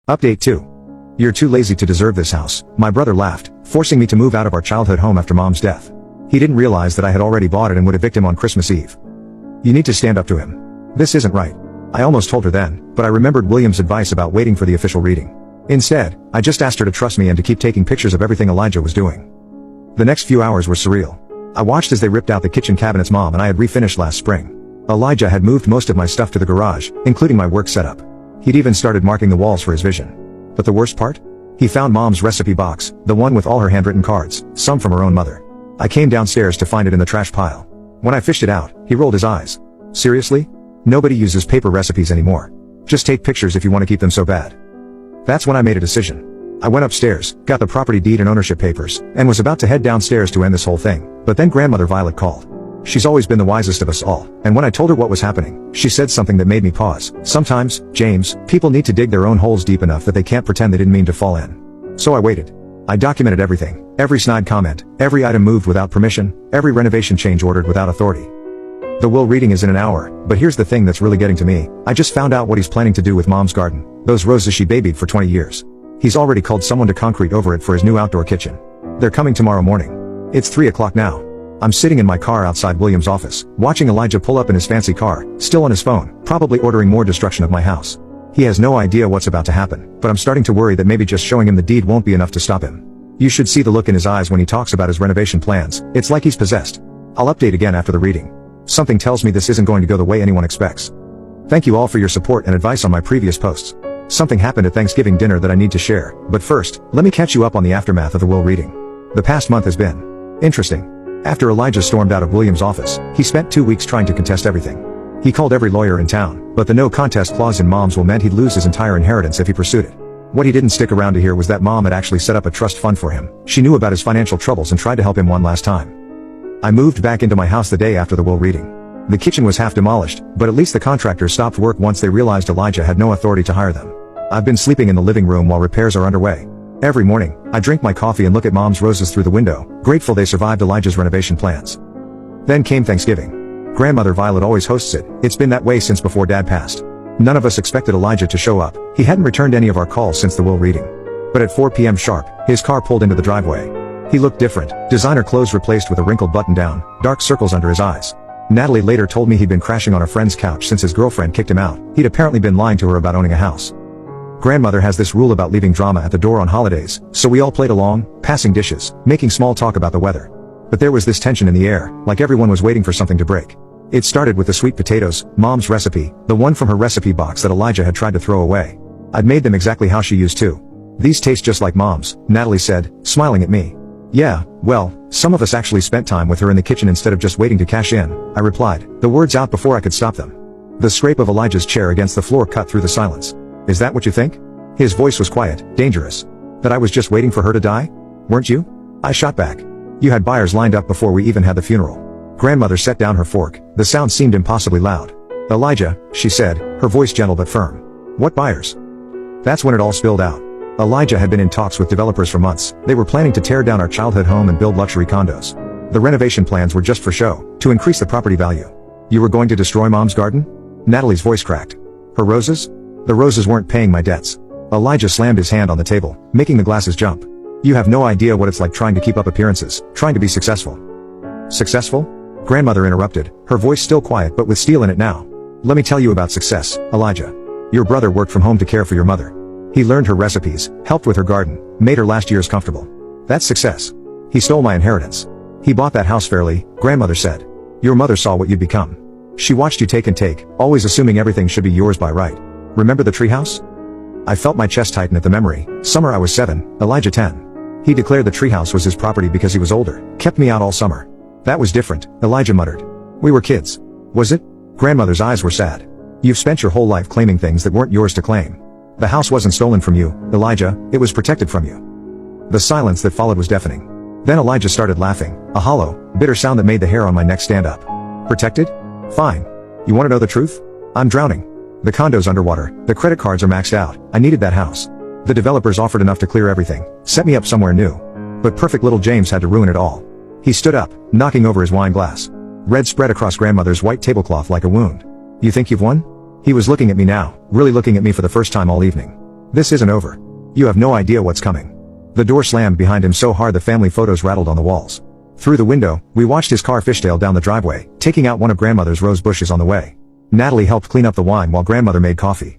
Update 2. You're too lazy to deserve this house, my brother laughed, forcing me to move out of our childhood home after Mom's death. He didn't realize that I had already bought it and would evict him on Christmas Eve. You need to stand up to him. This isn't right. I almost told her then, but I remembered William's advice about waiting for the official reading. Instead, I just asked her to trust me and to keep taking pictures of everything Elijah was doing. The next few hours were surreal. I watched as they ripped out the kitchen cabinets Mom and I had refinished last spring. Elijah had moved most of my stuff to the garage, including my work setup. He'd even started marking the walls for his vision. But the worst part? He found Mom's recipe box, the one with all her handwritten cards, some from her own mother. I came downstairs to find it in the trash pile. When I fished it out, he rolled his eyes. Seriously? Nobody uses paper recipes anymore. Just take pictures if you want to keep them so bad. That's when I made a decision. I went upstairs, got the property deed and ownership papers, and was about to head downstairs to end this whole thing, but then Grandmother Violet called. She's always been the wisest of us all, and when I told her what was happening, she said something that made me pause. Sometimes, James, people need to dig their own holes deep enough that they can't pretend they didn't mean to fall in. So I waited. I documented everything, every snide comment, every item moved without permission, every renovation change ordered without authority. The will reading is in an hour, but here's the thing that's really getting to me. I just found out what he's planning to do with Mom's garden, those roses she babied for 20 years. He's already called someone to concrete over it for his new outdoor kitchen. They're coming tomorrow morning. It's 3 o'clock now. I'm sitting in my car outside William's office, watching Elijah pull up in his fancy car, still on his phone, probably ordering more destruction of my house. He has no idea what's about to happen, but I'm starting to worry that maybe just showing him the deed won't be enough to stop him. You should see the look in his eyes when he talks about his renovation plans. It's like he's possessed. I'll update again after the reading. Something tells me this isn't going to go the way anyone expects. Thank you all for your support and advice on my previous posts. Something happened at Thanksgiving dinner that I need to share, but first, let me catch you up on the aftermath of the will reading. The past month has been interesting. After Elijah stormed out of William's office, he spent 2 weeks trying to contest everything. He called every lawyer in town, but the no contest clause in Mom's will meant he'd lose his entire inheritance if he pursued it. What he didn't stick around to hear was that Mom had actually set up a trust fund for him. She knew about his financial troubles and tried to help him one last time. I moved back into my house the day after the will reading. The kitchen was half demolished, but at least the contractors stopped work once they realized Elijah had no authority to hire them. I've been sleeping in the living room while repairs are underway. Every morning, I drink my coffee and look at Mom's roses through the window, grateful they survived Elijah's renovation plans. Then came Thanksgiving. Grandmother Violet always hosts it. It's been that way since before Dad passed. None of us expected Elijah to show up. He hadn't returned any of our calls since the will reading. But at 4 p.m. sharp, his car pulled into the driveway. He looked different, designer clothes replaced with a wrinkled button down, dark circles under his eyes. Natalie later told me he'd been crashing on a friend's couch since his girlfriend kicked him out. He'd apparently been lying to her about owning a house. Grandmother has this rule about leaving drama at the door on holidays, so we all played along, passing dishes, making small talk about the weather. But there was this tension in the air, like everyone was waiting for something to break. It started with the sweet potatoes, Mom's recipe, the one from her recipe box that Elijah had tried to throw away. I'd made them exactly how she used to. These taste just like Mom's, Natalie said, smiling at me. Yeah, well, some of us actually spent time with her in the kitchen instead of just waiting to cash in, I replied, the words out before I could stop them. The scrape of Elijah's chair against the floor cut through the silence. Is that what you think? His voice was quiet, dangerous. That I was just waiting for her to die? Weren't you? I shot back. You had buyers lined up before we even had the funeral. Grandmother set down her fork. The sound seemed impossibly loud. Elijah, she said, her voice gentle but firm. What buyers? That's when it all spilled out. Elijah had been in talks with developers for months. They were planning to tear down our childhood home and build luxury condos. The renovation plans were just for show, to increase the property value. You were going to destroy Mom's garden? Natalie's voice cracked. Her roses? The roses weren't paying my debts. Elijah slammed his hand on the table, making the glasses jump. You have no idea what it's like trying to keep up appearances, trying to be successful. Successful? Grandmother interrupted, her voice still quiet but with steel in it now. Let me tell you about success, Elijah. Your brother worked from home to care for your mother. He learned her recipes, helped with her garden, made her last years comfortable. That's success. He stole my inheritance. He bought that house fairly, Grandmother said. Your mother saw what you'd become. She watched you take and take, always assuming everything should be yours by right. Remember the treehouse? I felt my chest tighten at the memory. Summer I was 7, Elijah 10. He declared the treehouse was his property because he was older, kept me out all summer. That was different, Elijah muttered. We were kids. Was it? Grandmother's eyes were sad. You've spent your whole life claiming things that weren't yours to claim. The house wasn't stolen from you, Elijah, it was protected from you. The silence that followed was deafening. Then Elijah started laughing, a hollow, bitter sound that made the hair on my neck stand up. Protected? Fine. You want to know the truth? I'm drowning. The condo's underwater, the credit cards are maxed out, I needed that house. The developers offered enough to clear everything, set me up somewhere new. But perfect little James had to ruin it all. He stood up, knocking over his wine glass. Red spread across Grandmother's white tablecloth like a wound. You think you've won? He was looking at me now, really looking at me for the first time all evening. This isn't over. You have no idea what's coming. The door slammed behind him so hard the family photos rattled on the walls. Through the window, we watched his car fishtail down the driveway, taking out one of grandmother's rose bushes on the way. Natalie helped clean up the wine while grandmother made coffee.